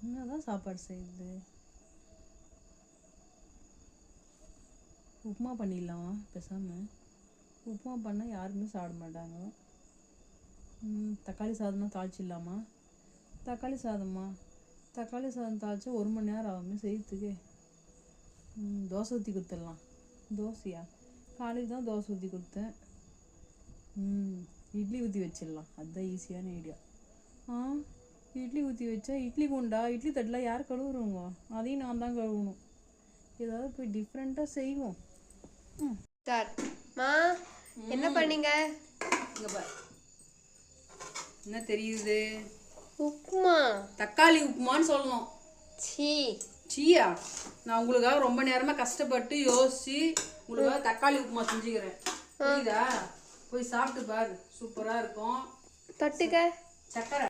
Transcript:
என்னதான் சாப்பாடு செய்யுது? உப்புமா பண்ணிடலாமா பேசாமல்? உப்புமா பண்ணால் யாருமே சாப்பிட மாட்டாங்க. தக்காளி சாதம்னா தாளிச்சிடலாமா? தக்காளி சாதம் தாளிச்சா 1 மணி நேரம் ஆகுமே செய்யறதுக்கு. தோசை ஊற்றி கொடுத்துடலாம். தோசையா? காலையில் தான் தோசை ஊற்றி கொடுத்தேன். இட்லி ஊற்றி வச்சிடலாம். அதுதான் ஈஸியான ஐடியா. இட்லி ஊற்றி வச்சா இட்லி குண்டா இட்லி தட்டில் யார் கழுவுறவங்க? அதையும் நான் தான் கழுவணும். ஏதாவது போய் டிஃப்ரெண்ட்டாக செய்வோம். என்ன பண்ணீங்க? இங்கே பாரு, என்ன தெரியுது? உப்புமா. தக்காளி உப்புமான்னு சொல்லணும். சீயா? நான் உங்களுக்காக ரொம்ப நேரமாக கஷ்டப்பட்டு யோசிச்சு உங்களுக்காக தக்காளி உப்புமா செஞ்சுக்கிறேன். புரியுதா? போய் சாப்பிட்டு பாரு, சூப்பராக இருக்கும். தொட்டுக்க சக்கரை